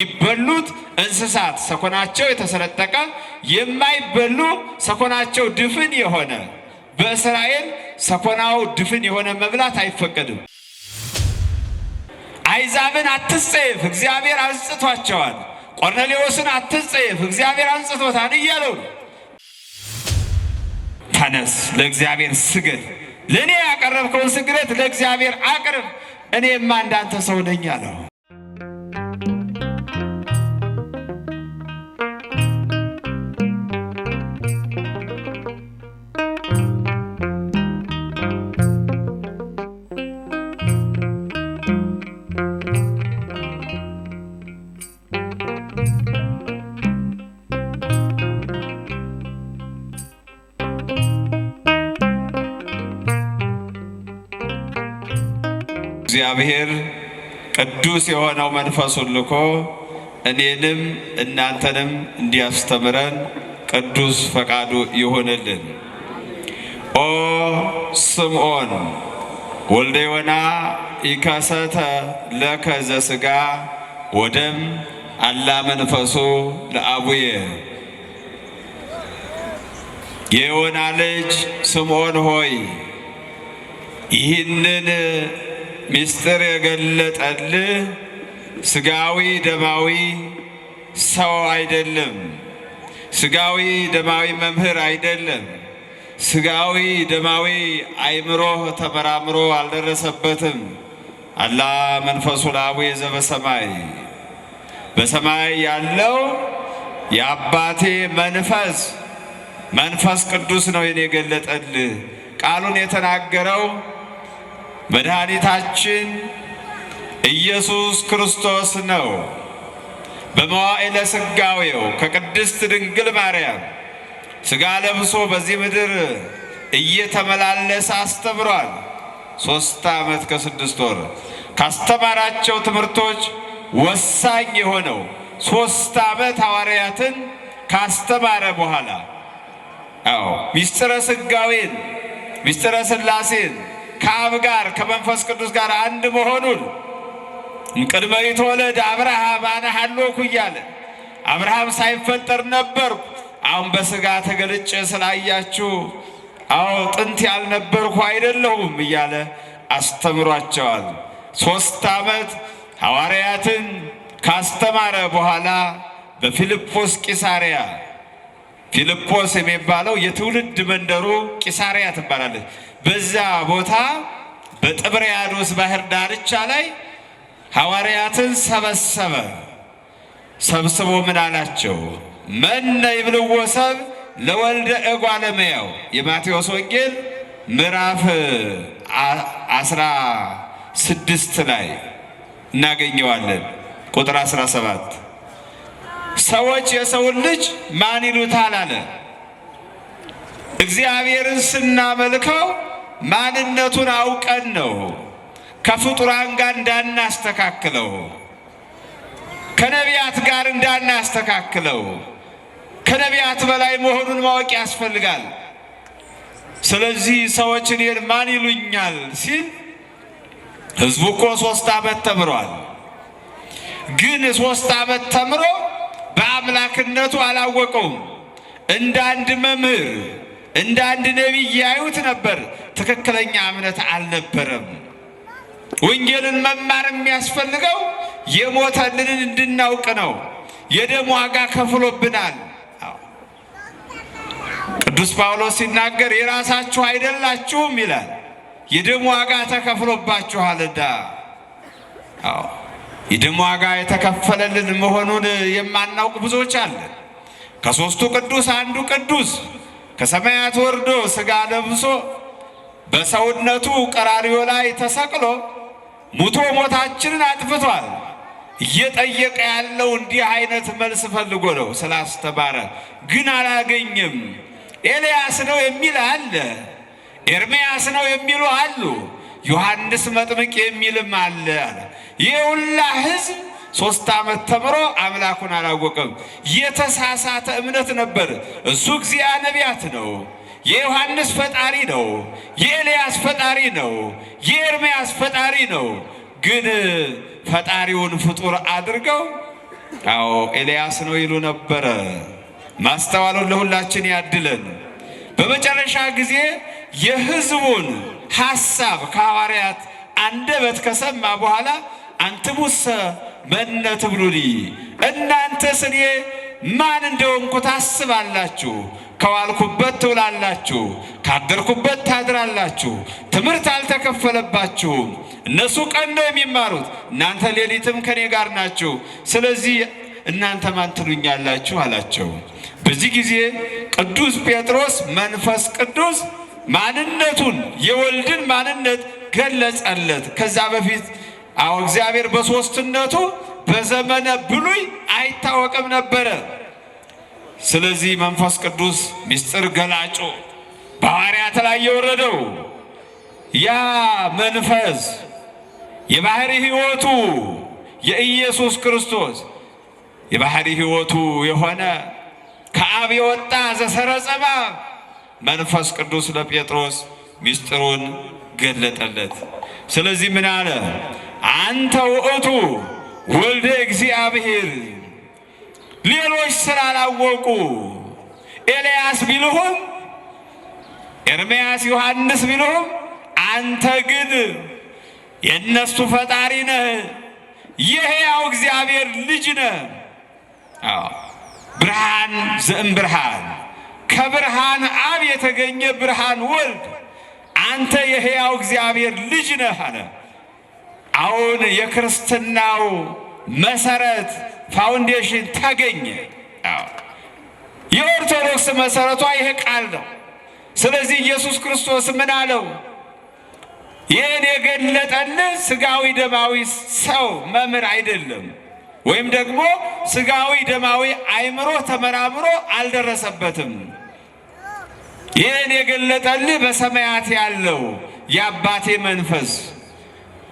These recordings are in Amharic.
ይበሉት እንስሳት ሰኮናቸው የተሰነጠቀ የማይበሉ ሰኮናቸው ድፍን የሆነ በእስራኤል ሰኮናው ድፍን የሆነ መብላት አይፈቀድም። አይዛብን አትጸየፍ እግዚአብሔር አንጽቷቸዋል። ቆርኔሌዎስን አትጸየፍ እግዚአብሔር አንጽቶታል እያለው ተነስ ለእግዚአብሔር ስገድ፣ ለእኔ ያቀረብከውን ስግደት ለእግዚአብሔር አቅርብ፣ እኔማ እንዳንተ ሰው ነኝ አለው። እግዚአብሔር ቅዱስ የሆነው መንፈሱን ልኮ እኔንም እናንተንም እንዲያስተምረን ቅዱስ ፈቃዱ ይሆንልን። ኦ ስምዖን ወልደ ዮና ኢከሰተ ለከ ዘሥጋ ወደም አላ መንፈሱ ለአቡየ። የዮና ልጅ ስምዖን ሆይ ይህንን ሚስጥር የገለጠልህ ስጋዊ ደማዊ ሰው አይደለም። ስጋዊ ደማዊ መምህር አይደለም። ስጋዊ ደማዊ አይምሮ ተመራምሮ አልደረሰበትም። አላ መንፈሱ ለአቡየ ዘበሰማይ፣ በሰማይ ያለው የአባቴ መንፈስ ቅዱስ ነው የኔ የገለጠልህ። ቃሉን የተናገረው መድኃኒታችን ኢየሱስ ክርስቶስ ነው። በመዋዕለ ሥጋዌው ከቅድስት ድንግል ማርያም ሥጋ ለብሶ በዚህ ምድር እየተመላለሰ አስተምሯል። 3 ዓመት ከ6 ወር ካስተማራቸው ትምህርቶች ወሳኝ የሆነው 3 ዓመት ሐዋርያትን ካስተማረ በኋላ ሚስጥረ ሥጋዌን ሚስጥረ ሥላሴን ከአብ ጋር ከመንፈስ ቅዱስ ጋር አንድ መሆኑን ቅድመ ይትወለድ አብርሃም አነ ሀሎኩ እያለ አብርሃም ሳይፈጠር ነበርኩ፣ አሁን በሥጋ ተገልጬ ስላያችሁ ጥንት ያልነበርኩ አይደለሁም እያለ አስተምሯቸዋል። 3 ዓመት ሐዋርያትን ካስተማረ በኋላ በፊልጶስ ቂሳርያ፣ ፊልጶስ የሚባለው የትውልድ መንደሩ ቂሳርያ ትባላለች። በዛ ቦታ በጥብርያዶስ ባህር ዳርቻ ላይ ሐዋርያትን ሰብስቦ ምን አላቸው? መነ ይብልዎ ሰብእ ለወልደ እጓለ እመሕያው። የማቴዎስ ወንጌል ምዕራፍ 16 ላይ እናገኘዋለን። ቁጥር 17 ሰዎች የሰውን ልጅ ማን ይሉታል አለ። እግዚአብሔርን ስናመልከው ማንነቱን አውቀን ነው። ከፍጡራን ጋር እንዳናስተካክለው፣ ከነቢያት ጋር እንዳናስተካክለው፣ ከነቢያት በላይ መሆኑን ማወቅ ያስፈልጋል። ስለዚህ ሰዎች እኔን ማን ይሉኛል ሲል ሕዝቡ እኮ 3 ዓመት ተምሯል። ግን 3 ዓመት ተምሮ በአምላክነቱ አላወቀውም። እንደ አንድ መምህር እንደ አንድ ነቢይ ያዩት ነበር። ትክክለኛ እምነት አልነበረም። ወንጌልን መማር የሚያስፈልገው የሞተልንን እንድናውቅ ነው። የደም ዋጋ ከፍሎብናል። ቅዱስ ጳውሎስ ሲናገር የራሳችሁ አይደላችሁም ይላል፣ የደም ዋጋ ተከፍሎባችኋልና። የደም ዋጋ የተከፈለልን መሆኑን የማናውቅ ብዙዎች አለን። ከሦስቱ ቅዱስ አንዱ ቅዱስ ከሰማያት ወርዶ ሥጋ ለብሶ በሰውነቱ ቀራንዮ ላይ ተሰቅሎ ሙቶ ሞታችንን አጥፍቷል። እየጠየቀ ያለው እንዲህ አይነት መልስ ፈልጎ ነው ስላስተማረ፣ ግን አላገኘም። ኤልያስ ነው የሚል አለ፣ ኤርምያስ ነው የሚሉ አሉ፣ ዮሐንስ መጥምቅ የሚልም አለ። ይህ ሁላ ሕዝብ 3 ዓመት ተምሮ አምላኩን አላወቀም። የተሳሳተ እምነት ነበር። እሱ እግዚአ ነቢያት ነው፣ የዮሐንስ ፈጣሪ ነው፣ የኤልያስ ፈጣሪ ነው፣ የኤርምያስ ፈጣሪ ነው። ግን ፈጣሪውን ፍጡር አድርገው አዎ ኤልያስ ነው ይሉ ነበረ። ማስተዋሉን ለሁላችን ያድለን። በመጨረሻ ጊዜ የሕዝቡን ሐሳብ ከሐዋርያት አንደበት ከሰማ በኋላ አንትሙሰ መነ ትብሉኒ፣ እናንተስ እኔ ማን እንደሆንኩ ታስባላችሁ? ከዋልኩበት ትውላላችሁ፣ ካደርኩበት ታድራላችሁ። ትምህርት አልተከፈለባችሁም። እነሱ ቀን ነው የሚማሩት፣ እናንተ ሌሊትም ከኔ ጋር ናችሁ። ስለዚህ እናንተ ማን ትሉኛላችሁ አላቸው። በዚህ ጊዜ ቅዱስ ጴጥሮስ መንፈስ ቅዱስ ማንነቱን የወልድን ማንነት ገለጸለት። ከዛ በፊት እግዚአብሔር በሦስትነቱ በዘመነ ብሉይ አይታወቅም ነበረ። ስለዚህ መንፈስ ቅዱስ ምስጢር ገላጩ በሐዋርያት ላይ የወረደው ያ መንፈስ የባህሪ ሕይወቱ የኢየሱስ ክርስቶስ የባህሪ ሕይወቱ የሆነ ከአብ የወጣ ዘሰረጸ በአብ መንፈስ ቅዱስ ለጴጥሮስ ምስጢሩን ገለጠለት። ስለዚህ ምን አለ? አንተ ውእቱ ወልደ እግዚአብሔር። ሌሎች ስላላወቁ ኤልያስ ቢልሁም ኤርምያስ ዮሐንስ ቢልሁም አንተ ግን የእነሱ ፈጣሪ ነህ፣ የሕያው እግዚአብሔር ልጅ ነህ። ብርሃን ዘእም ብርሃን፣ ከብርሃን አብ የተገኘ ብርሃን ወልድ፣ አንተ የሕያው እግዚአብሔር ልጅ ነህ አለ። አሁን የክርስትናው መሰረት ፋውንዴሽን ተገኘ። የኦርቶዶክስ መሰረቷ ይሄ ቃል ነው። ስለዚህ ኢየሱስ ክርስቶስ ምን አለው? ይህን የገለጠልህ ስጋዊ ደማዊ ሰው መምህር አይደለም፣ ወይም ደግሞ ስጋዊ ደማዊ አእምሮ ተመራምሮ አልደረሰበትም። ይህን የገለጠልህ በሰማያት ያለው የአባቴ መንፈስ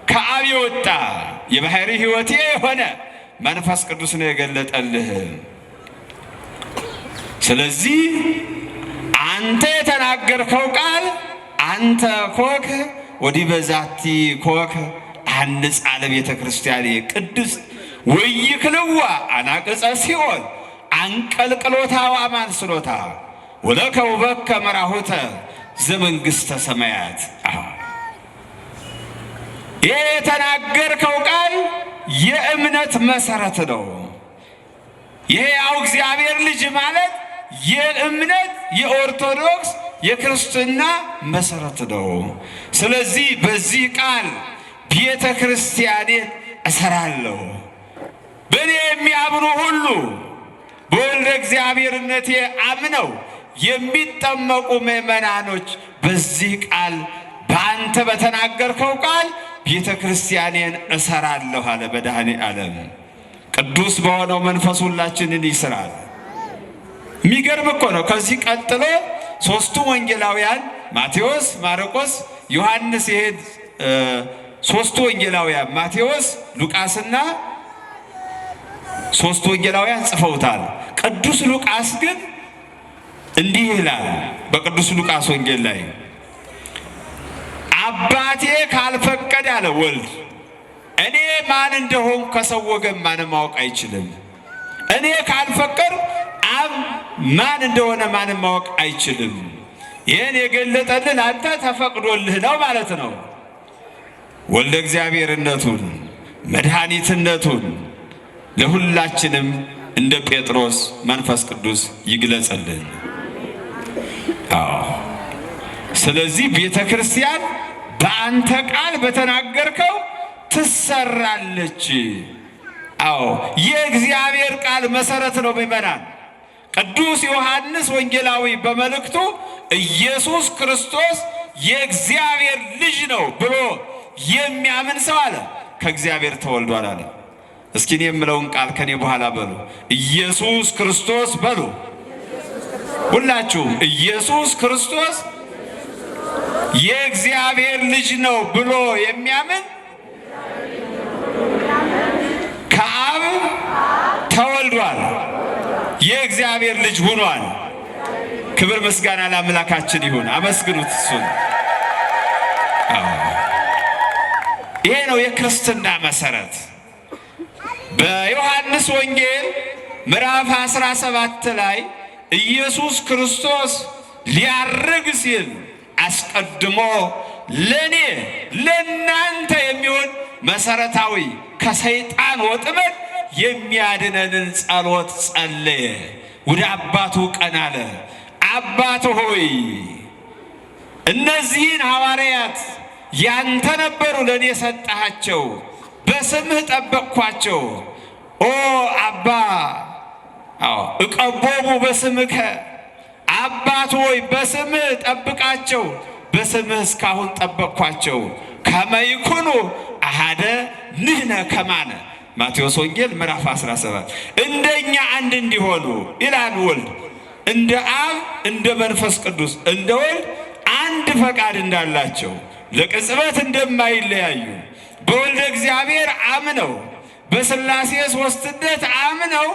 ከአብ የወጣ የባህሪ ሕይወቴ የሆነ መንፈስ ቅዱስ ነው የገለጠልህ። ስለዚህ አንተ የተናገርከው ቃል አንተ ኮክ ወዲህ በዛቲ ኮክ አንጻ ለቤተ ክርስቲያን ቅድስት ወይክልዋ አናቅጸ ሲኦል አንቀልቅሎታ ወአማንስሎታ ወለከ ውበከ መራሁተ ዘመንግሥተ ሰማያት። ይህ የተናገርከው ቃል የእምነት መሰረት ነው። የሕያው እግዚአብሔር ልጅ ማለት የእምነት የኦርቶዶክስ የክርስትና መሰረት ነው። ስለዚህ በዚህ ቃል ቤተ ክርስቲያኔን እሰራለሁ። በእኔ የሚያምኑ ሁሉ በወልደ እግዚአብሔርነቴ አምነው የሚጠመቁ ምእመናኖች በዚህ ቃል በአንተ በተናገርከው ቃል ቤተ ክርስቲያኔን እሰራለሁ አለ መድኃኔ ዓለም። ቅዱስ በሆነው መንፈስ ሁላችንን ይስራል። የሚገርም እኮ ነው። ከዚህ ቀጥሎ ሦስቱ ወንጌላውያን ማቴዎስ፣ ማርቆስ፣ ዮሐንስ ይሄድ ሦስቱ ወንጌላውያን ማቴዎስ፣ ሉቃስና ሦስቱ ወንጌላውያን ጽፈውታል። ቅዱስ ሉቃስ ግን እንዲህ ይላል በቅዱስ ሉቃስ ወንጌል ላይ አባቴ ካልፈቀደ አለ ወልድ እኔ ማን እንደሆን ከሰው ወገን ማንም ማወቅ አይችልም። እኔ ካልፈቀድ አብ ማን እንደሆነ ማንም ማወቅ አይችልም። ይህን የገለጠልን አንተ ተፈቅዶልህ ነው ማለት ነው። ወልደ እግዚአብሔርነቱን መድኃኒትነቱን ለሁላችንም እንደ ጴጥሮስ መንፈስ ቅዱስ ይግለጽልን። ስለዚህ ቤተ ክርስቲያን በአንተ ቃል በተናገርከው ትሰራለች። የእግዚአብሔር ቃል መሰረት ነው ምእመናን። ቅዱስ ዮሐንስ ወንጌላዊ በመልእክቱ ኢየሱስ ክርስቶስ የእግዚአብሔር ልጅ ነው ብሎ የሚያምን ሰው አለ ከእግዚአብሔር ተወልዷል አለ። እስኪ እኔ የምለውን ቃል ከኔ በኋላ በሉ። ኢየሱስ ክርስቶስ በሉ ሁላችሁም። ኢየሱስ ክርስቶስ የእግዚአብሔር ልጅ ነው ብሎ የሚያምን ከአብ ተወልዷል፣ የእግዚአብሔር ልጅ ሆኗል። ክብር ምስጋና ለአምላካችን ይሁን። አመስግኑት እሱን። ይሄ ነው የክርስትና መሰረት። በዮሐንስ ወንጌል ምዕራፍ 17 ላይ ኢየሱስ ክርስቶስ ሊያርግ ሲል አስቀድሞ ለኔ ለናንተ የሚሆን መሰረታዊ ከሰይጣን ወጥመድ የሚያድነንን ጸሎት ጸለየ። ወደ አባቱ ቀና አለ። አባት ሆይ እነዚህን ሐዋርያት ያንተ ነበሩ፣ ለኔ ሰጣቸው፣ በስምህ ጠበቅኳቸው። ኦ አባ እቀቦሙ በስምከ፣ አባት ሆይ በስምህ ጠብቃቸው፣ በስምህ እስካሁን ጠበቅኳቸው። ከመ ይኩኑ አሐደ ንሕነ ከማነ። ማቴዎስ ወንጌል ምዕራፍ 17 እንደኛ አንድ እንዲሆኑ ይላል ወልድ። እንደ አብ እንደ መንፈስ ቅዱስ እንደ ወልድ አንድ ፈቃድ እንዳላቸው ለቅጽበት እንደማይለያዩ በወልደ እግዚአብሔር አምነው በሥላሴ ሦስትነት አምነው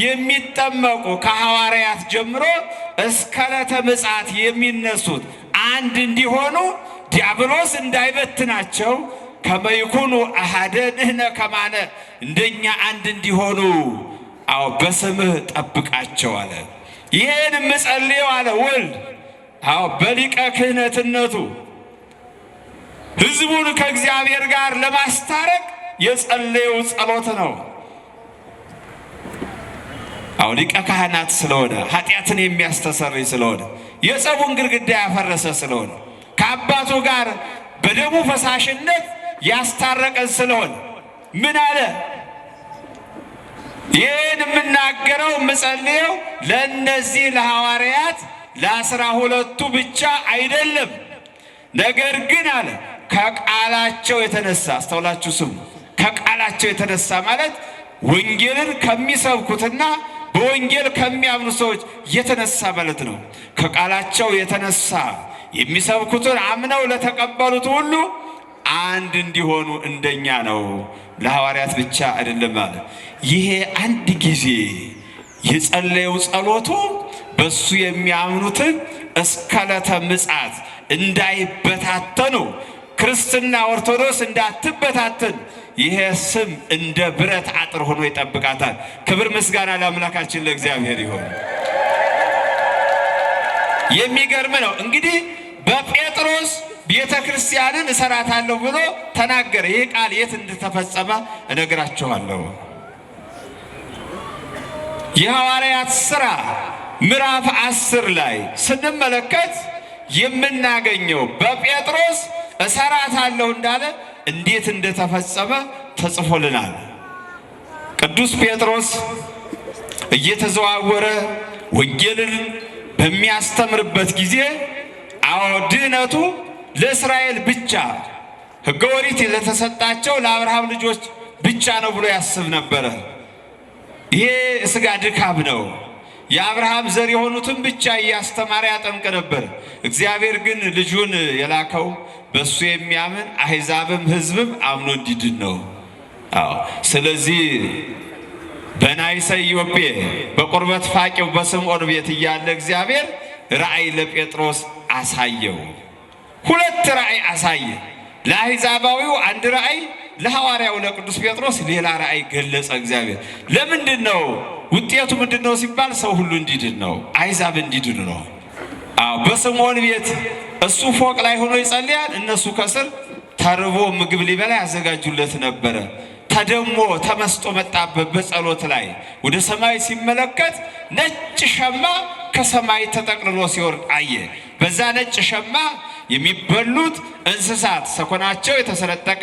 የሚጠመቁ ከሐዋርያት ጀምሮ እስከ ዕለተ ምጽአት የሚነሱት አንድ እንዲሆኑ ዲያብሎስ እንዳይበትናቸው ከመ ይኩኑ አሐደ ንሕነ ከማነ እንደኛ አንድ እንዲሆኑ በስምህ ጠብቃቸው አለ። ይህን የምጸልየው አለ ወልድ በሊቀ ክህነትነቱ ሕዝቡን ከእግዚአብሔር ጋር ለማስታረቅ የጸለየው ጸሎት ነው። ሊቀ ካህናት ስለሆነ ኃጢአትን የሚያስተሰርይ ስለሆነ የጸቡን ግድግዳ ያፈረሰ ስለሆነ ከአባቱ ጋር በደሙ ፈሳሽነት ያስታረቀን ስለሆነ ምን አለ? ይህን የምናገረው የምጸልየው ለእነዚህ ለሐዋርያት ለ12ቱ ብቻ አይደለም። ነገር ግን አለ ከቃላቸው የተነሳ አስተውላችሁ ስሙ። ከቃላቸው የተነሳ ማለት ወንጌልን ከሚሰብኩትና በወንጌል ከሚያምኑ ሰዎች የተነሳ ማለት ነው። ከቃላቸው የተነሳ የሚሰብኩትን አምነው ለተቀበሉት ሁሉ አንድ እንዲሆኑ እንደኛ ነው፣ ለሐዋርያት ብቻ አይደለም አለ። ይሄ አንድ ጊዜ የጸለየው ጸሎቱ በሱ የሚያምኑትን እስከ ዕለተ ምጽአት እንዳይበታተኑ፣ ክርስትና ኦርቶዶክስ እንዳትበታተን ይሄ ስም እንደ ብረት አጥር ሆኖ ይጠብቃታል። ክብር ምስጋና ለአምላካችን ለእግዚአብሔር ይሁን። የሚገርም ነው እንግዲህ በጴጥሮስ ቤተ ክርስቲያንን እሰራታለሁ ብሎ ተናገረ። ይህ ቃል የት እንደተፈጸመ እነግራችኋለሁ። የሐዋርያት ሥራ ምዕራፍ 10 ላይ ስንመለከት የምናገኘው በጴጥሮስ እሰራታለሁ እንዳለ እንዴት እንደተፈጸመ ተጽፎልናል። ቅዱስ ጴጥሮስ እየተዘዋወረ ወንጌልን በሚያስተምርበት ጊዜ ድህነቱ ለእስራኤል ብቻ ሕገ ኦሪት ለተሰጣቸው ለአብርሃም ልጆች ብቻ ነው ብሎ ያስብ ነበረ። ይሄ ሥጋ ድካም ነው። የአብርሃም ዘር የሆኑትን ብቻ እያስተማረ ያጠምቅ ነበር። እግዚአብሔር ግን ልጁን የላከው በእሱ የሚያምን አሕዛብም ሕዝብም አምኖ እንዲድን ነው። ስለዚህ በናይሰ ኢዮጴ በቁርበት ፋቂው በስምዖን ቤት እያለ እግዚአብሔር ራእይ ለጴጥሮስ አሳየው። 2 ራእይ አሳየ። ለአሕዛባዊው አንድ ራእይ፣ ለሐዋርያው ለቅዱስ ጴጥሮስ ሌላ ራእይ ገለጸ እግዚአብሔር። ለምንድን ነው? ውጤቱ ምንድን ነው ሲባል ሰው ሁሉ እንዲድን ነው፣ አሕዛብ እንዲድኑ ነው። በስምዖን ቤት እሱ ፎቅ ላይ ሆኖ ይጸልያል፣ እነሱ ከስር ተርቦ ምግብ ሊበላ ያዘጋጁለት ነበረ። ተደሞ ተመስጦ መጣበት። በጸሎት ላይ ወደ ሰማይ ሲመለከት ነጭ ሸማ ከሰማይ ተጠቅልሎ ሲወርድ አየ። በዛ ነጭ ሸማ የሚበሉት እንስሳት ሰኮናቸው የተሰነጠቀ፣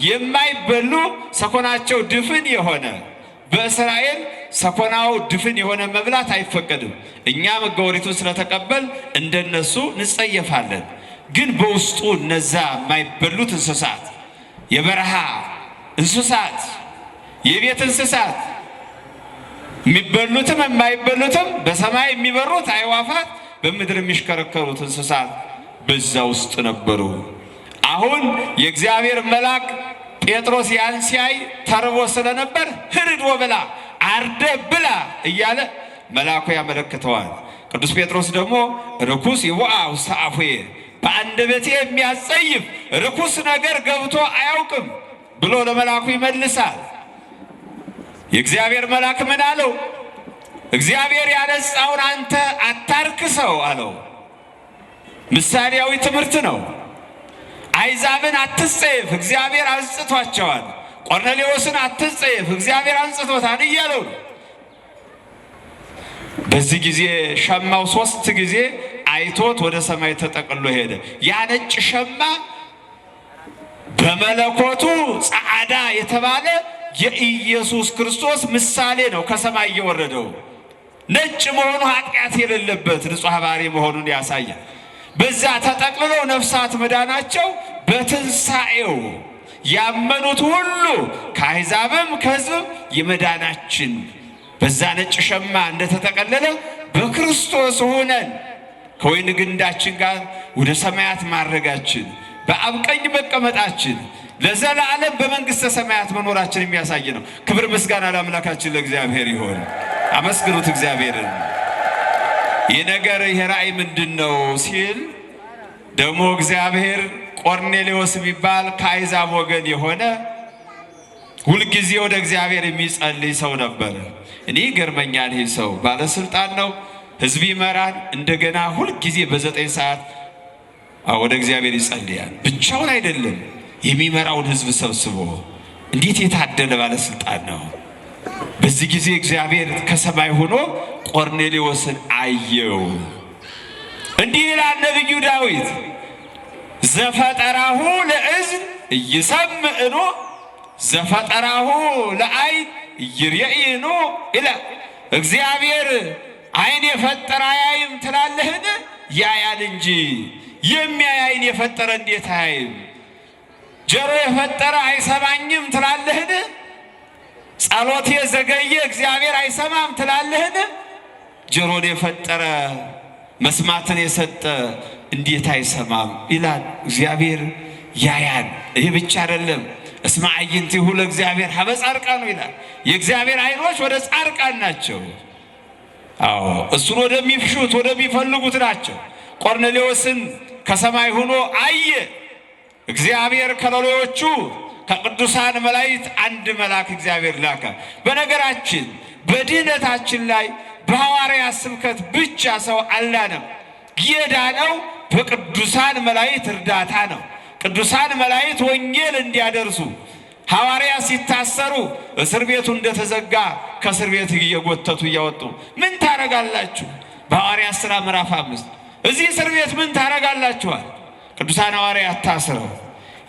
የማይበሉ ሰኮናቸው ድፍን የሆነ። በእስራኤል ሰኮናው ድፍን የሆነ መብላት አይፈቀድም። እኛም ሕገ ኦሪቱን ስለተቀበል እንደነሱ እንጸየፋለን። ግን በውስጡ እነዛ የማይበሉት እንስሳት፣ የበረሃ እንስሳት፣ የቤት እንስሳት፣ የሚበሉትም የማይበሉትም፣ በሰማይ የሚበሩት አዕዋፋት፣ በምድር የሚሽከረከሩት እንስሳት በዛ ውስጥ ነበሩ። አሁን የእግዚአብሔር መልአክ ጴጥሮስ ያን ሲያይ ተርቦ ስለነበር ህርድ ወብላ፣ አርደ ብላ እያለ መልአኩ ያመለክተዋል። ቅዱስ ጴጥሮስ ደግሞ ርኩስ ይወአ ውስተ አፉየ፣ በአንደበቴ የሚያጸይፍ ርኩስ ነገር ገብቶ አያውቅም ብሎ ለመልአኩ ይመልሳል። የእግዚአብሔር መልአክ ምን አለው? እግዚአብሔር ያነጻውን አንተ አታርክሰው አለው። ምሳሌያዊ ትምህርት ነው። አሕዛብን አትጸየፍ፣ እግዚአብሔር አንጽቷቸዋል። ቆርኔሌዎስን አትጸየፍ፣ እግዚአብሔር አንጽቶታል እያለው ነው። በዚህ ጊዜ ሸማው 3 ጊዜ አይቶት ወደ ሰማይ ተጠቅሎ ሄደ። ያ ነጭ ሸማ በመለኮቱ ጸዓዳ የተባለ የኢየሱስ ክርስቶስ ምሳሌ ነው። ከሰማይ የወረደው ነጭ መሆኑ ኃጢአት የሌለበት ንጹሕ ባሕሪ መሆኑን ያሳያል። በዛ ተጠቅልለው ነፍሳት መዳናቸው በትንሣኤው ያመኑት ሁሉ ከአሕዛብም ከሕዝብም የመዳናችን በዛ ነጭ ሸማ እንደተጠቀለለ በክርስቶስ ሆነን ከወይን ግንዳችን ጋር ወደ ሰማያት ማረጋችን በአብ ቀኝ መቀመጣችን ለዘላለም በመንግሥተ ሰማያት መኖራችን የሚያሳይ ነው። ክብር ምስጋና ለአምላካችን ለእግዚአብሔር ይሁን። አመስግኑት እግዚአብሔርን። ይህ ነገር ይሄ ራእይ ምንድን ነው ሲል ደግሞ እግዚአብሔር ቆርኔሌዎስ የሚባል ከአሕዛብ ወገን የሆነ ሁልጊዜ ወደ እግዚአብሔር የሚጸልይ ሰው ነበር። እኔ ይገርመኛል። ይህ ሰው ባለስልጣን ነው፣ ሕዝብ ይመራል። እንደገና ሁልጊዜ በ9 ሰዓት ወደ እግዚአብሔር ይጸልያል። ብቻውን አይደለም፣ የሚመራውን ሕዝብ ሰብስቦ። እንዴት የታደለ ባለስልጣን ነው! በዚህ ጊዜ እግዚአብሔር ከሰማይ ሆኖ ቆርኔሌዎስን አየው። እንዲህ ይላል ነቢዩ ዳዊት ዘፈጠራሁ ለእዝን ኢይሰምዕኖ ዘፈጠራሁ ለዓይን ኢይሬእይኖ ይላል። እግዚአብሔር ዓይን የፈጠረ አያይም ትላለህን? ያያል እንጂ የሚያይ ዓይን የፈጠረ እንዴት አያይም? ጆሮ የፈጠረ አይሰማኝም ትላለህን? ጸሎቴ ዘገየ እግዚአብሔር አይሰማም ትላለህን? ጆሮን የፈጠረ መስማትን የሰጠ እንዴት አይሰማም ይላል። እግዚአብሔር ያያል። ይህ ብቻ አይደለም። እስመ አዕይንቲሁ ለእግዚአብሔር ሀበ ጻድቃኑ ይላል። የእግዚአብሔር ዓይኖች ወደ ጻድቃን ናቸው። አዎ እሱን ወደሚፍሹት ወደሚፈልጉት ናቸው። ቆርኔሌዎስን ከሰማይ ሆኖ አየ። እግዚአብሔር ከሎሌዎቹ ከቅዱሳን መላእክት አንድ መልአክ እግዚአብሔር ላከ። በነገራችን በድህነታችን ላይ በሐዋርያት ስብከት ብቻ ሰው አልዳነም። የዳነው በቅዱሳን መላእክት እርዳታ ነው። ቅዱሳን መላእክት ወንጌል እንዲያደርሱ ሐዋርያት ሲታሰሩ እስር ቤቱ እንደተዘጋ ከእስር ቤት እየጎተቱ እያወጡ ምን ታረጋላችሁ? በሐዋርያት ሥራ ምዕራፍ 5 እዚህ እስር ቤት ምን ታረጋላችኋል? ቅዱሳን ሐዋርያት ታስረው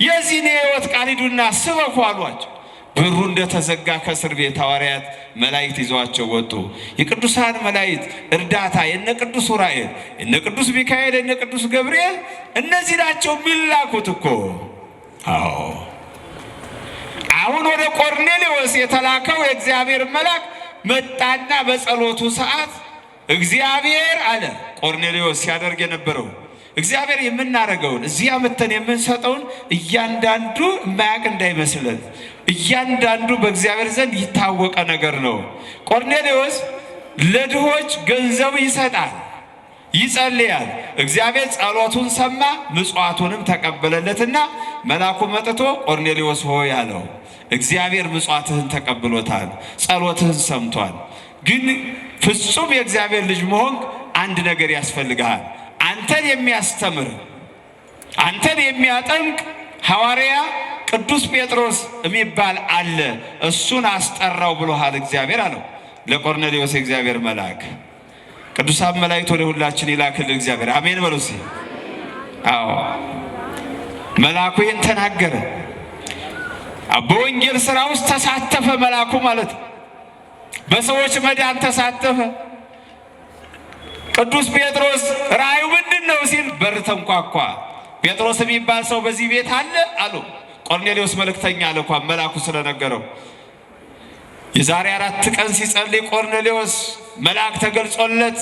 የዚህን የሕይወት ቃል ሂዱና ስበኩ አሏቸው። በሩ እንደተዘጋ ከእስር ቤት ሐዋርያት መላእክት ይዘዋቸው ወጡ። የቅዱሳን መላእክት እርዳታ የነ ቅዱስ ዑራኤል፣ የነ ቅዱስ ሚካኤል፣ የነ ቅዱስ ገብርኤል እነዚህ ናቸው የሚላኩት እኮ። አዎ አሁን ወደ ቆርኔሌዎስ የተላከው የእግዚአብሔር መልአክ መጣና በጸሎቱ ሰዓት እግዚአብሔር አለ። ቆርኔሌዎስ ሲያደርግ የነበረው እግዚአብሔር የምናደርገውን እዚህ አመተን የምንሰጠውን እያንዳንዱ የማያውቅ እንዳይመስለን፣ እያንዳንዱ በእግዚአብሔር ዘንድ ይታወቀ ነገር ነው። ቆርኔሌዎስ ለድሆች ገንዘብ ይሰጣል፣ ይጸልያል። እግዚአብሔር ጸሎቱን ሰማ፣ ምጽዋቱንም ተቀበለለትና መልአኩ መጥቶ ቆርኔሌዎስ ሆይ አለው፣ እግዚአብሔር ምጽዋትህን ተቀብሎታል፣ ጸሎትህን ሰምቷል። ግን ፍጹም የእግዚአብሔር ልጅ መሆን አንድ ነገር ያስፈልግሃል። አንተን የሚያስተምር አንተን የሚያጠምቅ ሐዋርያ ቅዱስ ጴጥሮስ የሚባል አለ፣ እሱን አስጠራው ብሎሃል እግዚአብሔር አለው ለቆርኔሌዎስ የእግዚአብሔር መልአክ። ቅዱሳን መላእክት ወደ ሁላችን ይላክልን እግዚአብሔር። አሜን በሉ እስኪ። አዎ መልአኩ ይህን ተናገረ። በወንጌል ሥራ ውስጥ ተሳተፈ መልአኩ ማለት በሰዎች መዳን ተሳተፈ። ቅዱስ ጴጥሮስ ራእዩ ምንድን ነው ሲል በር ተንኳኳ። ጴጥሮስ የሚባል ሰው በዚህ ቤት አለ አሉ። ቆርኔሌዎስ መልእክተኛ ልኳ መልአኩ ስለነገረው የዛሬ 4 ቀን ሲጸልይ ቆርኔሌዎስ መልአክ ተገልጾለት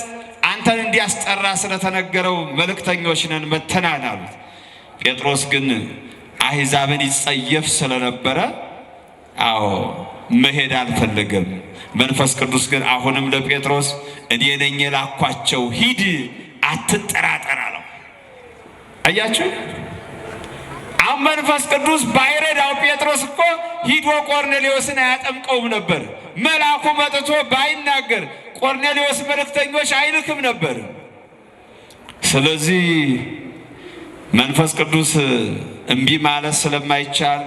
አንተን እንዲያስጠራ ስለተነገረው መልእክተኞች ነን መተናን አሉት። ጴጥሮስ ግን አሕዛብን ይጸየፍ ስለነበረ አዎ መሄድ አልፈለገም። መንፈስ ቅዱስ ግን አሁንም ለጴጥሮስ እኔ ነኝ የላኳቸው ሂድ አትጠራጠር አለው። አያችሁ አሁን መንፈስ ቅዱስ ባይረዳው ጴጥሮስ እኮ ሂዶ ቆርኔሌዎስን አያጠምቀውም ነበር። መልአኩ መጥቶ ባይናገር ቆርኔሌዎስ መልእክተኞች አይልክም ነበር። ስለዚህ መንፈስ ቅዱስ እምቢ ማለት ስለማይቻል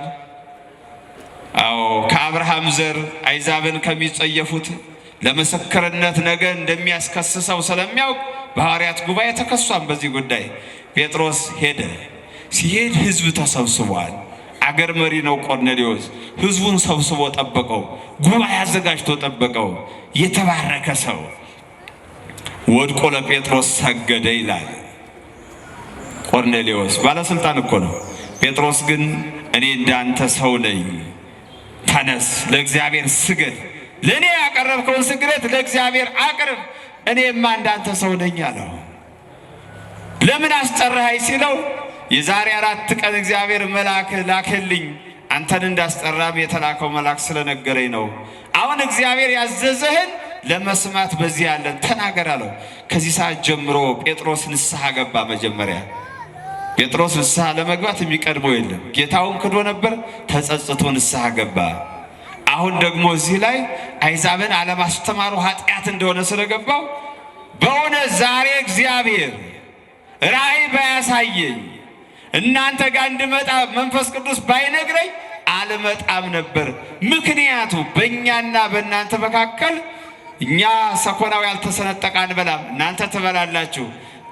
ከአብርሃም ዘር አሕዛብን ከሚጸየፉት ለምስክርነት ነገ እንደሚያስከስሰው ስለሚያውቅ በሐዋርያት ጉባኤ ተከሷን። በዚህ ጉዳይ ጴጥሮስ ሄደ። ሲሄድ ሕዝብ ተሰብስቧል። አገር መሪ ነው ቆርኔሌዎስ። ሕዝቡን ሰብስቦ ጠበቀው። ጉባኤ አዘጋጅቶ ጠበቀው። የተባረከ ሰው ወድቆ ለጴጥሮስ ሰገደ ይላል። ቆርኔሌዎስ ባለስልጣን እኮ ነው። ጴጥሮስ ግን እኔ እንዳንተ ሰው ነኝ፣ ተነስ ለእግዚአብሔር ስገድ፣ ለእኔ ያቀረብከውን ስግደት ለእግዚአብሔር አቅርብ፣ እኔማ እንዳንተ ሰው ነኝ አለው። ለምን አስጠራኸኝ ሲለው የዛሬ 4 ቀን እግዚአብሔር መልአክ ላከልኝ፣ አንተን እንዳስጠራም የተላከው መልአክ ስለነገረኝ ነው። አሁን እግዚአብሔር ያዘዘህን ለመስማት በዚህ ያለን ተናገር አለው። ከዚህ ሰዓት ጀምሮ ጴጥሮስ ንስሐ ገባ። መጀመሪያ ጴጥሮስ ንስሐ ለመግባት የሚቀድመው የለም። ጌታውን ክዶ ነበር፣ ተጸጽቶ ንስሐ ገባ። አሁን ደግሞ እዚህ ላይ አሕዛብን አለማስተማሩ ኃጢአት እንደሆነ ስለገባው በእውነት ዛሬ እግዚአብሔር ራእይ ባያሳየኝ እናንተ ጋር እንድመጣ መንፈስ ቅዱስ ባይነግረኝ አልመጣም ነበር። ምክንያቱ በእኛና በእናንተ መካከል እኛ ሰኮናው ያልተሰነጠቀ አንበላም፣ እናንተ ትበላላችሁ።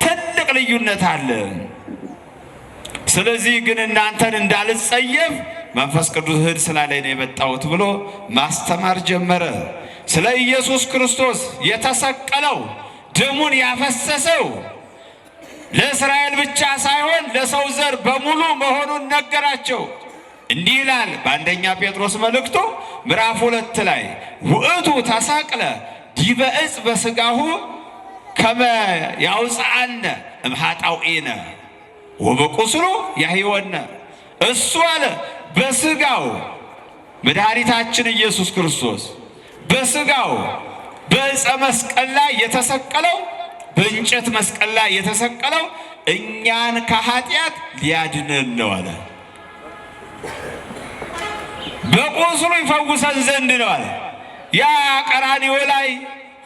ትልቅ ልዩነት አለ። ስለዚህ ግን እናንተን እንዳልጸየፍ መንፈስ ቅዱስ ሂድ ስላለኝ ነው የመጣሁት ብሎ ማስተማር ጀመረ። ስለ ኢየሱስ ክርስቶስ የተሰቀለው ደሙን ያፈሰሰው ለእስራኤል ብቻ ሳይሆን ለሰው ዘር በሙሉ መሆኑን ነገራቸው። እንዲህ ይላል በአንደኛ ጴጥሮስ መልእክቱ ምዕራፍ 2 ላይ ውእቱ ተሰቅለ ዲበ ዕፅ በሥጋሁ ከመ ያውፅአነ እምኃጣውኢነ ወበቁስሉ ያሕይወነ። እሱ አለ በሥጋው መድኃኒታችን ኢየሱስ ክርስቶስ በሥጋው በዕፀ መስቀል ላይ የተሰቀለው በእንጨት መስቀል ላይ የተሰቀለው እኛን ከኃጢአት ሊያድነን ነው አለ። በቁስሉ ይፈውሰን ዘንድ ነው አለ። ያ ቀራንዮ ላይ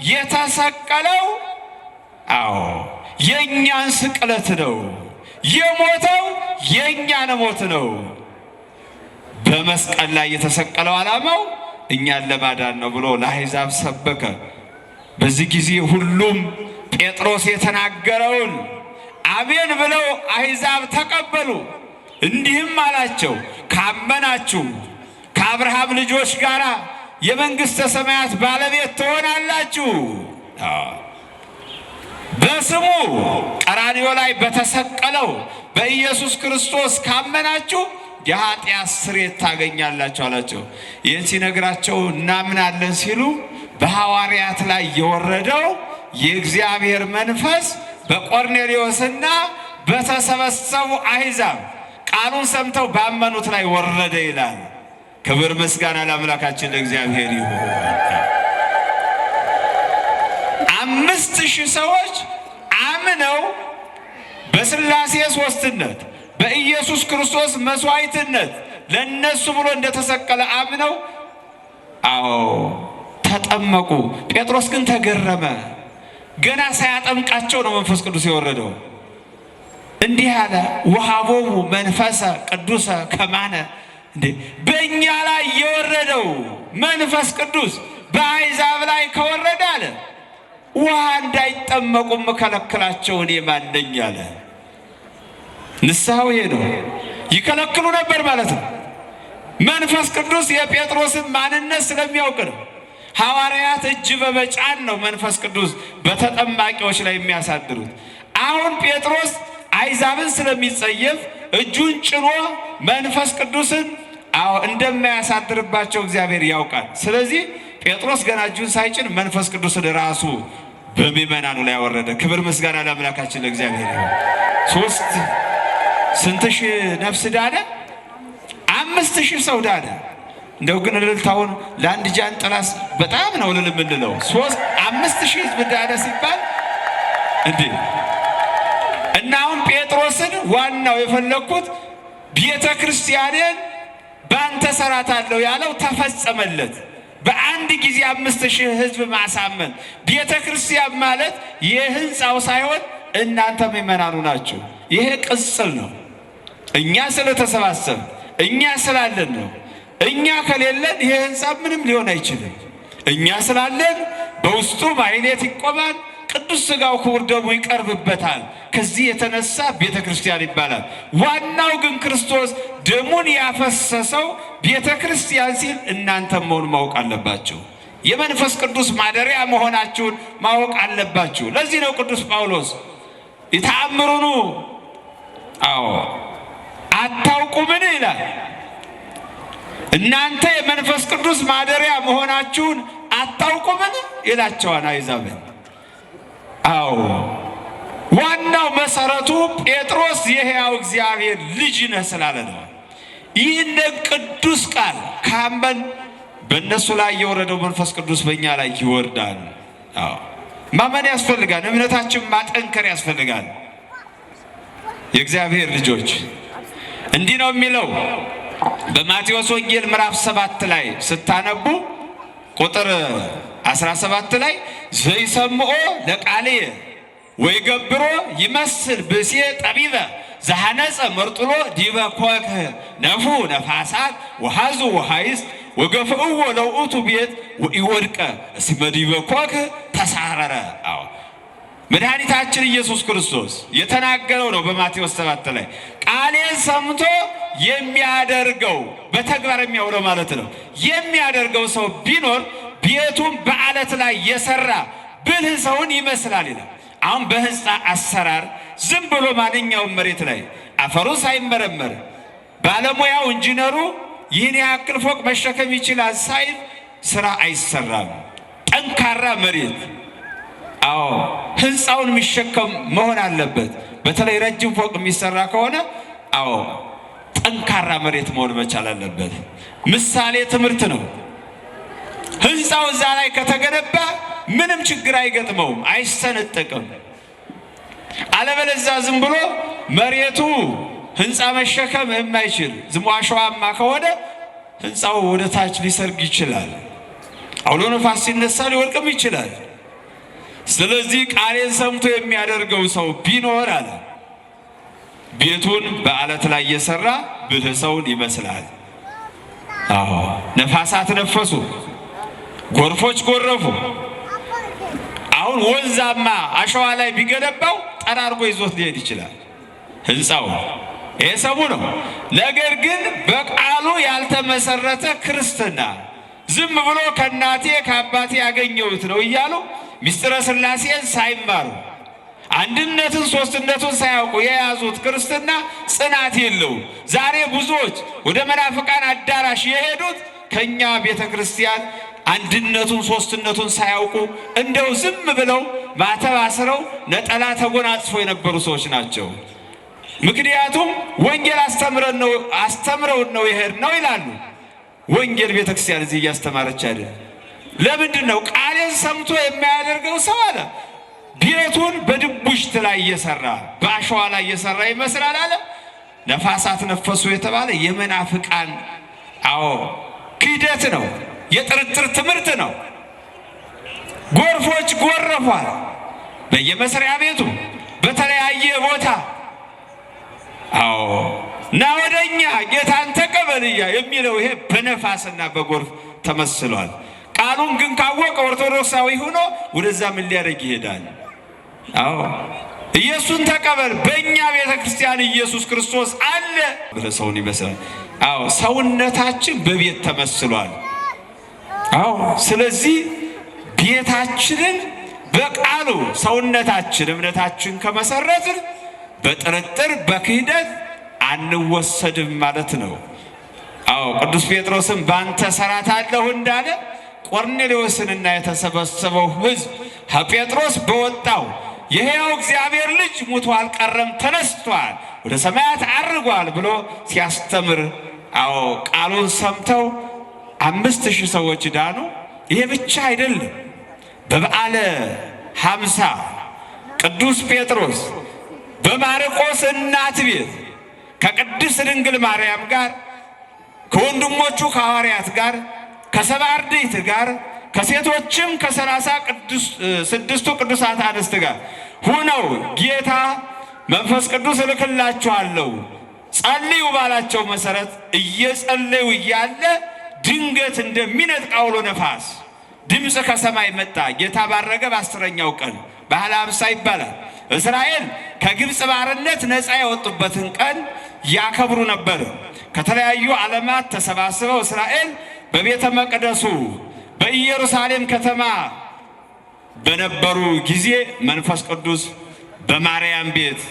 የተሰቀለው የእኛን ስቅለት ነው። የሞተው የእኛን ሞት ነው። በመስቀል ላይ የተሰቀለው ዓላማው እኛን ለማዳን ነው ብሎ ለአሕዛብ ሰበከ። በዚህ ጊዜ ሁሉም ጴጥሮስ የተናገረውን አሜን ብለው አሕዛብ ተቀበሉ። እንዲህም አላቸው፣ ካመናችሁ ከአብርሃም ልጆች ጋር የመንግሥተ ሰማያት ባለቤት ትሆናላችሁ። በስሙ ቀራንዮ ላይ በተሰቀለው በኢየሱስ ክርስቶስ ካመናችሁ የኃጢአት ስርየት ታገኛላችሁ አላቸው። ይህን ሲነግራቸው እናምናለን ሲሉ በሐዋርያት ላይ የወረደው የእግዚአብሔር መንፈስ በቆርኔሌዎስና በተሰበሰቡ አሕዛብ ቃሉን ሰምተው ባመኑት ላይ ወረደ ይላል። ክብር ምስጋና ለአምላካችን ለእግዚአብሔር ይሁን። 5000 ሰዎች አምነው በሥላሴ ሦስትነት በኢየሱስ ክርስቶስ መስዋዕትነት ለነሱ ብሎ እንደተሰቀለ አምነው ተጠመቁ። ጴጥሮስ ግን ተገረመ። ገና ሳያጠምቃቸው ነው መንፈስ ቅዱስ የወረደው። እንዲህ አለ፣ ወሀቦሙ መንፈሰ ቅዱሰ ከማነ። በእኛ ላይ የወረደው መንፈስ ቅዱስ በአሕዛብ ላይ ከወረደ አለ ውሃ እንዳይጠመቁ መከለክላቸው እኔ ማን ነኝ አለ። ንስሐው ይሄ ነው። ይከለክሉ ነበር ማለት ነው። መንፈስ ቅዱስ የጴጥሮስን ማንነት ስለሚያውቅ ነው። ሐዋርያት እጅ በመጫን ነው መንፈስ ቅዱስ በተጠማቂዎች ላይ የሚያሳድሩት። አሁን ጴጥሮስ አሕዛብን ስለሚጸየፍ እጁን ጭኖ መንፈስ ቅዱስን እንደማያሳድርባቸው እግዚአብሔር ያውቃል። ስለዚህ ጴጥሮስ ገና እጁን ሳይጭን መንፈስ ቅዱስን ራሱ በሚመናኑ ላይ ያወረደ። ክብር ምስጋና ለአምላካችን ለእግዚአብሔር ይሁን። ስንት ሺህ ነፍስ ዳነ? 5000 ሰው ዳነ። እንደው ግን እልልታውን ለአንድ ጃንጥላ በጣም ነው እልል የምንለው። 5000 ሕዝብ ዳነ ሲባል እንዴ! እና አሁን ጴጥሮስን ዋናው የፈለግኩት ቤተ ክርስቲያንን ባንተ ሰራታለሁ ያለው ተፈጸመለት። በአንድ ጊዜ 5000 ሕዝብ ማሳመን። ቤተ ክርስቲያን ማለት የህንፃው ሳይሆን እናንተ ምእመናኑ ናችሁ። ይሄ ቅጽል ነው። እኛ ስለተሰባሰብ እኛ ስላለን ነው። እኛ ከሌለን ይሄ ህንፃ ምንም ሊሆን አይችልም። እኛ ስላለን በውስጡ ማህሌት ይቆማል፣ ቅዱስ ሥጋው ክቡር ደሙ ይቀርብበታል። ከዚህ የተነሳ ቤተ ክርስቲያን ይባላል። ዋናው ግን ክርስቶስ ደሙን ያፈሰሰው ቤተ ክርስቲያን ሲል እናንተ መሆኑን ማወቅ አለባችሁ። የመንፈስ ቅዱስ ማደሪያ መሆናችሁን ማወቅ አለባችሁ። ለዚህ ነው ቅዱስ ጳውሎስ ይተአምሩኑ አታውቁምን ይላል። እናንተ የመንፈስ ቅዱስ ማደሪያ መሆናችሁን አታውቁምን ይላቸዋል አሕዛብን። ዋናው መሰረቱ ጴጥሮስ የሕያው እግዚአብሔር ልጅ ነህ ስላለ ነው። ይህን ቅዱስ ቃል ካመን በእነሱ ላይ የወረደው መንፈስ ቅዱስ በእኛ ላይ ይወርዳል። ማመን ያስፈልጋል። እምነታችን ማጠንከር ያስፈልጋል። የእግዚአብሔር ልጆች እንዲህ ነው የሚለው በማቴዎስ ወንጌል ምዕራፍ 7 ላይ ስታነቡ ቁጥር 17 ላይ ዘይሰምዖ ለቃልየ ወይገብሮ ይመስል ብእሴ ጠቢበ ዘሐነጸ መርጡሎ ዲበ ኮክ ነፉ ነፋሳት ወሐዙ ወሐይስ ወገፍእዎ ለውእቱ ቤት ወኢወድቀ እስመ ዲበ ኮክ ተሳረረ። መድኃኒታችን ኢየሱስ ክርስቶስ የተናገረው ነው። በማቴዎስ 7 ላይ ቃሌን ሰምቶ የሚያደርገው በተግባር የሚያውለው ማለት ነው። የሚያደርገው ሰው ቢኖር ቤቱን በአለት ላይ የሰራ ብልህ ሰውን ይመስላል ይላል። አሁን በህንፃ አሰራር ዝም ብሎ ማንኛውም መሬት ላይ አፈሩ ሳይመረመር ባለሙያው ኢንጂነሩ ይህን ያክል ፎቅ መሸከም ይችላል ሳይል ስራ አይሰራም። ጠንካራ መሬት ህንፃውን የሚሸከም መሆን አለበት። በተለይ ረጅም ፎቅ የሚሰራ ከሆነ ጠንካራ መሬት መሆን መቻል አለበት። ምሳሌ ትምህርት ነው። ህንፃው እዛ ላይ ከተገነባ ምንም ችግር አይገጥመውም፣ አይሰነጠቅም። አለበለዚያ ዝም ብሎ መሬቱ ህንፃ መሸከም የማይችል ዝም አሸዋማ ከሆነ ህንፃው ወደ ታች ሊሰርግ ይችላል። አውሎ ነፋስ ሲነሳ ሊወድቅም ይችላል። ስለዚህ ቃሌን ሰምቶ የሚያደርገው ሰው ቢኖር አለ ቤቱን በአለት ላይ የሰራ ብልህ ሰውን ይመስላል። ነፋሳት ነፈሱ፣ ጎርፎች ጎረፉ። አሁን ወንዛማ አሸዋ ላይ ቢገነባው ጠራርጎ ይዞት ሊሄድ ይችላል ህንፃው። ይሄ ሰሙ ነው። ነገር ግን በቃሉ ያልተመሰረተ ክርስትና ዝም ብሎ ከእናቴ ከአባቴ ያገኘሁት ነው እያሉ ምስጢረ ሥላሴን ሳይማሩ አንድነትን ሶስትነቱን ሳያውቁ የያዙት ክርስትና ጽናት የለውም። ዛሬ ብዙዎች ወደ መናፍቃን አዳራሽ የሄዱት ከኛ ቤተ ክርስቲያን አንድነቱን ሶስትነቱን ሳያውቁ እንደው ዝም ብለው ማተብ አስረው ነጠላ ተጎናጽፈው የነበሩ ሰዎች ናቸው። ምክንያቱም ወንጌል አስተምረውን ነው ይሄድ ነው ይላሉ። ወንጌል ቤተ ክርስቲያን እዚህ እያስተማረች አይደል? ለምንድን ነው ቃሌን ሰምቶ የሚያደርገው ሰው አለ ቤቱን በድቡሽት ላይ እየሰራ በአሸዋ ላይ እየሰራ ይመስላል አለ። ነፋሳት ነፈሱ የተባለ የመናፍቃን ክህደት ነው፣ የጥርጥር ትምህርት ነው። ጎርፎች ጎረፏል በየመስሪያ ቤቱ በተለያየ ቦታ ና ወደኛ ጌታን ተቀበልያ የሚለው ይሄ በነፋስና በጎርፍ ተመስሏል። ቃሉን ግን ካወቀ ኦርቶዶክሳዊ ሆኖ ወደዛ ምን ሊያደርግ ይሄዳል? ኢየሱስን ተቀበል። በእኛ ቤተ ክርስቲያን ኢየሱስ ክርስቶስ አለ ብለህ ሰውን ይመስላል። ሰውነታችን በቤት ተመስሏል። ስለዚህ ቤታችንን በቃሉ ሰውነታችን እምነታችን ከመሰረትን በጥርጥር በክህደት አንወሰድም ማለት ነው። ቅዱስ ጴጥሮስም ባንተ ሰራታለሁ እንዳለ ቆርኔሌዎስንና የተሰበሰበው ሕዝብ ጴጥሮስ በወጣው የሕያው እግዚአብሔር ልጅ ሙቶ አልቀረም ተነስቷል፣ ወደ ሰማያት አርጓል ብሎ ሲያስተምር ቃሉን ሰምተው 5000 ሰዎች ዳኑ። ይሄ ብቻ አይደለም። በበዓለ 50 ቅዱስ ጴጥሮስ በማርቆስ እናት ቤት ከቅድስት ድንግል ማርያም ጋር ከወንድሞቹ ከሐዋርያት ጋር ከሰባ አርድእት ጋር ከሴቶችም ከ36ቱ ቅዱሳት አንስት ጋር ሁነው ጌታ መንፈስ ቅዱስ እልክላችኋለሁ ጸልዩ ባላቸው መሰረት እየጸለዩ እያለ ድንገት እንደሚነጥቅ አውሎ ነፋስ ድምፅ ከሰማይ መጣ። ጌታ ባረገ በ10ኛው ቀን በዓለ ኀምሳ ይባላል። እስራኤል ከግብፅ ባርነት ነፃ የወጡበትን ቀን ያከብሩ ነበር። ከተለያዩ ዓለማት ተሰባስበው እስራኤል በቤተ መቅደሱ በኢየሩሳሌም ከተማ በነበሩ ጊዜ መንፈስ ቅዱስ በማርያም ቤት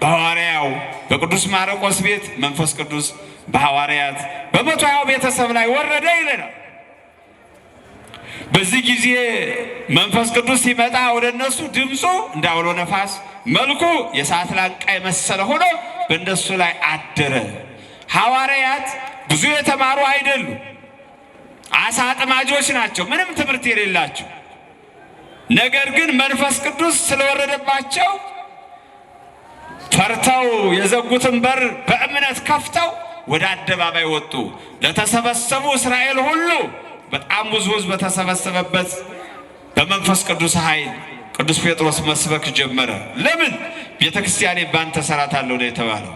በሐዋርያው በቅዱስ ማርቆስ ቤት መንፈስ ቅዱስ በሐዋርያት በ120 ቤተሰብ ላይ ወረደ ይለናል። በዚህ ጊዜ መንፈስ ቅዱስ ሲመጣ ወደ እነሱ ድምፁ እንደ አውሎ ነፋስ መልኩ የእሳት ላንቃ የመሰለ ሆኖ በእነሱ ላይ አደረ። ሐዋርያት ብዙ የተማሩ አይደሉም። አሳ አጥማጆች ናቸው፣ ምንም ትምህርት የሌላቸው። ነገር ግን መንፈስ ቅዱስ ስለወረደባቸው ፈርተው የዘጉትን በር በእምነት ከፍተው ወደ አደባባይ ወጡ። ለተሰበሰቡ እስራኤል ሁሉ በጣም ብዙ ሕዝብ በተሰበሰበበት በመንፈስ ቅዱስ ኃይል ቅዱስ ጴጥሮስ መስበክ ጀመረ። ለምን? ቤተ ክርስቲያኔ ባንተ እሰራታለሁ ነው የተባለው።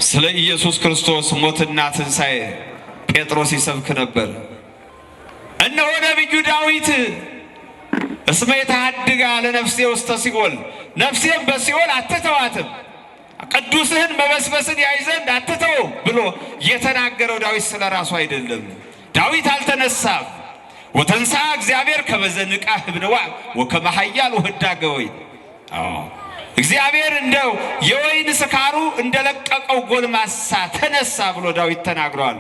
ስለ ኢየሱስ ክርስቶስ ሞትና ትንሣኤ ጴጥሮስ ይሰብክ ነበር። እነሆ ነቢዩ ዳዊት እስመ ይትሐድጋ ለነፍሴ ውስተ ሲኦል፣ ነፍሴም በሲኦል አትተዋትም፣ ቅዱስህን መበስበስን ያይ ዘንድ አትተውም ብሎ የተናገረው ዳዊት ስለ ራሱ አይደለም። ዳዊት አልተነሳም። ወተንሥአ እግዚአብሔር ከመ ዘንቃሕ እብንዋ ወከመ ኃያል ወህዳገ ወይን። እግዚአብሔር እንደው የወይን ስካሩ እንደለቀቀው ጎልማሳ ተነሳ ብሎ ዳዊት ተናግሯል።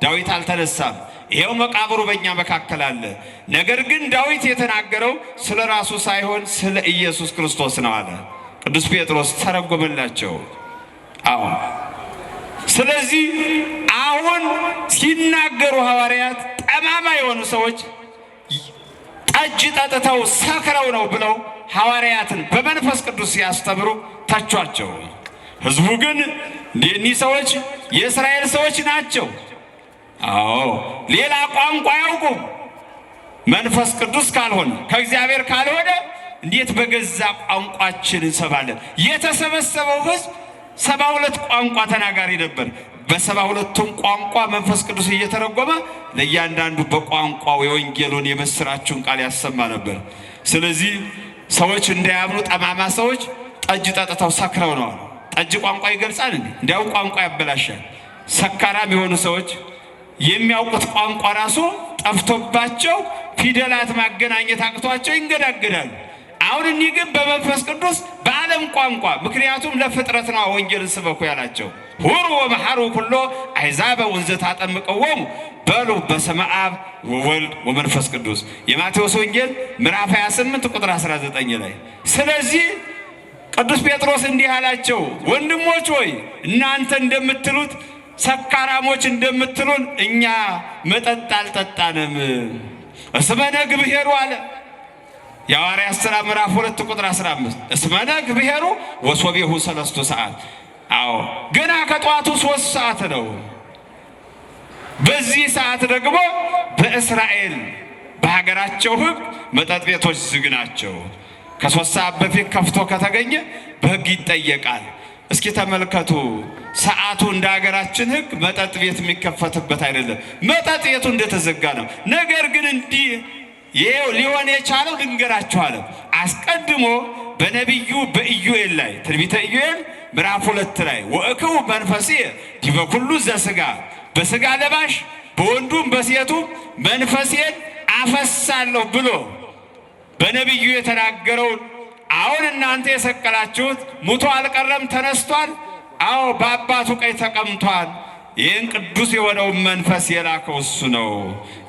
ዳዊት አልተነሳም። ይሄው መቃብሩ በእኛ መካከል አለ። ነገር ግን ዳዊት የተናገረው ስለ ራሱ ሳይሆን ስለ ኢየሱስ ክርስቶስ ነው አለ። ቅዱስ ጴጥሮስ ተረጎመላቸው። ስለዚህ አሁን ሲናገሩ ሐዋርያት ጠማማ የሆኑ ሰዎች ጠጅ ጠጥተው ሰክረው ነው ብለው ሐዋርያትን በመንፈስ ቅዱስ ሲያስተምሩ ተቿቸው። ሕዝቡ ግን እኒህ ሰዎች የእስራኤል ሰዎች ናቸው፣ ሌላ ቋንቋ አያውቁም፣ መንፈስ ቅዱስ ካልሆነ ከእግዚአብሔር ካልሆነ እንዴት በገዛ ቋንቋችን እንሰባለን? የተሰበሰበው ሕዝብ 72 ቋንቋ ተናጋሪ ነበር። በ72ቱም ቋንቋ መንፈስ ቅዱስ እየተረጎመ ለእያንዳንዱ በቋንቋው የወንጌሉን የምስራቹን ቃል ያሰማ ነበር። ስለዚህ ሰዎች እንዳያምኑ ጠማማ ሰዎች ጠጅ ጠጥተው ሰክረው ነው። ጠጅ ቋንቋ ይገልጻል እንዴ? እንዲያው ቋንቋ ያበላሻል። ሰካራም የሆኑ ሰዎች የሚያውቁት ቋንቋ ራሱ ጠፍቶባቸው ፊደላት ማገናኘት አቅቷቸው ይንገዳገዳሉ። አሁን እኒህ ግን በመንፈስ ቅዱስ በዓለም ቋንቋ፣ ምክንያቱም ለፍጥረት ነው ወንጌልን ስበኩ ያላቸው። ሁሩ ወመሐሩ ኩሎ አሕዛበ ወንዘ ታጠምቀዎሙ በሉ በስመ አብ ወወልድ ወመንፈስ ቅዱስ የማቴዎስ ወንጌል ምዕራፍ 28 ቁጥር 19 ላይ። ስለዚህ ቅዱስ ጴጥሮስ እንዲህ አላቸው፣ ወንድሞች ሆይ እናንተ እንደምትሉት ሰካራሞች እንደምትሉን እኛ መጠጥ አልጠጣንም። እስመ ነግህ ብሔሩ አለ የሐዋርያት ሥራ ምዕራፍ 2 ቁጥር 15 እስመ ነግህ ብሔሩ ወሶቤሁ 3 ሰዓት። ገና ከጠዋቱ 3 ሰዓት ነው። በዚህ ሰዓት ደግሞ በእስራኤል በሀገራቸው ሕግ መጠጥ ቤቶች ዝግ ናቸው። ከ3 ሰዓት በፊት ከፍቶ ከተገኘ በሕግ ይጠየቃል። እስኪ ተመልከቱ፣ ሰዓቱ እንደ ሀገራችን ሕግ መጠጥ ቤት የሚከፈትበት አይደለም። መጠጥ ቤቱ እንደተዘጋ ነው። ነገር ግን እንዲህ ሊሆን የቻለው ልንገራችኋለሁ። አስቀድሞ በነቢዩ በኢዩኤል ላይ ትንቢተ ኢዩኤል ምዕራፍ 2 ላይ ወእክው መንፈሴ ዲበ ኩሉ ዘሥጋ፣ በሥጋ ለባሽ በወንዱም በሴቱም መንፈሴን አፈሳለሁ ብሎ በነቢዩ የተናገረውን አሁን እናንተ የሰቀላችሁት ሙቶ አልቀረም ተነስቷል። በአባቱ ቀኝ ተቀምጧል። ይህን ቅዱስ የሆነውን መንፈስ የላከው እሱ ነው።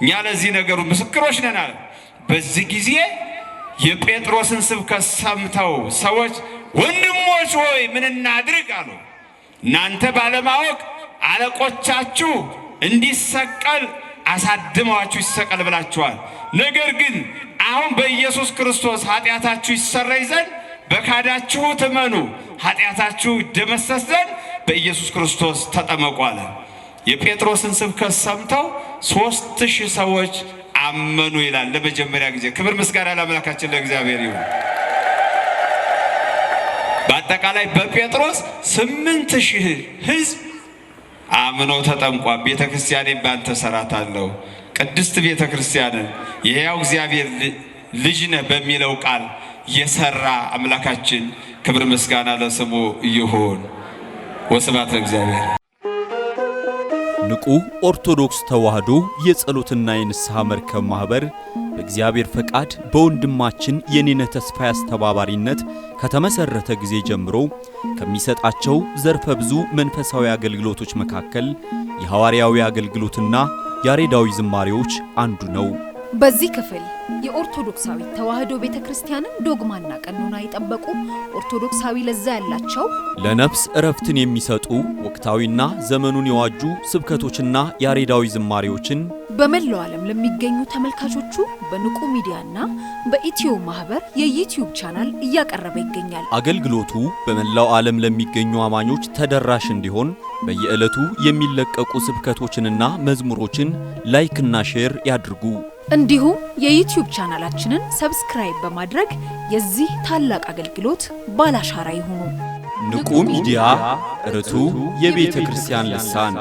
እኛ ለዚህ ነገሩ ምስክሮች ነን አለ። በዚህ ጊዜ የጴጥሮስን ስብከት ሰምተው ሰዎች ወንድሞች ሆይ ምን እናድርግ አሉ። እናንተ ባለማወቅ አለቆቻችሁ እንዲሰቀል አሳድመዋችሁ ይሰቀል ብላችኋል። ነገር ግን አሁን በኢየሱስ ክርስቶስ ኃጢአታችሁ ይሰረይ ዘንድ በካዳችሁት እመኑ ኃጢአታችሁ ይደመሰስ ዘንድ በኢየሱስ ክርስቶስ ተጠመቁ አለ። የጴጥሮስን ስብከት ሰምተው 3000 ሰዎች አመኑ ይላል ለመጀመሪያ ጊዜ። ክብር ምስጋና ለአምላካችን ለእግዚአብሔር ይሁን። በአጠቃላይ በጴጥሮስ 8000 ሕዝብ አምነው ተጠምቋል። ቤተክርስቲያኔ ባንተ ሰራታለሁ፣ ቅድስት ቤተክርስቲያንን የሕያው እግዚአብሔር ልጅ ነህ በሚለው ቃል የሰራ አምላካችን ክብር ምስጋና ለስሙ ይሁን። ወስብሐት ለእግዚአብሔር። ንቁ ኦርቶዶክስ ተዋሕዶ የጸሎትና የንስሐ መርከብ ማህበር በእግዚአብሔር ፈቃድ በወንድማችን የኔነህ ተስፋዬ አስተባባሪነት ከተመሰረተ ጊዜ ጀምሮ ከሚሰጣቸው ዘርፈ ብዙ መንፈሳዊ አገልግሎቶች መካከል የሐዋርያዊ አገልግሎትና ያሬዳዊ ዝማሬዎች አንዱ ነው። በዚህ ክፍል የኦርቶዶክሳዊ ተዋሕዶ ቤተክርስቲያንን ዶግማና ቀኖና የጠበቁ ኦርቶዶክሳዊ ለዛ ያላቸው ለነፍስ እረፍትን የሚሰጡ ወቅታዊና ዘመኑን የዋጁ ስብከቶችና ያሬዳዊ ዝማሬዎችን በመላው ዓለም ለሚገኙ ተመልካቾቹ በንቁ ሚዲያና በኢትዮ ማህበር የዩቲዩብ ቻናል እያቀረበ ይገኛል። አገልግሎቱ በመላው ዓለም ለሚገኙ አማኞች ተደራሽ እንዲሆን በየዕለቱ የሚለቀቁ ስብከቶችንና መዝሙሮችን ላይክና ሼር ያድርጉ። እንዲሁም የዩቲዩብ ቻናላችንን ሰብስክራይብ በማድረግ የዚህ ታላቅ አገልግሎት ባላሻራ ይሁኑ። ንቁ ሚዲያ ርቱ የቤተ ክርስቲያን ልሳን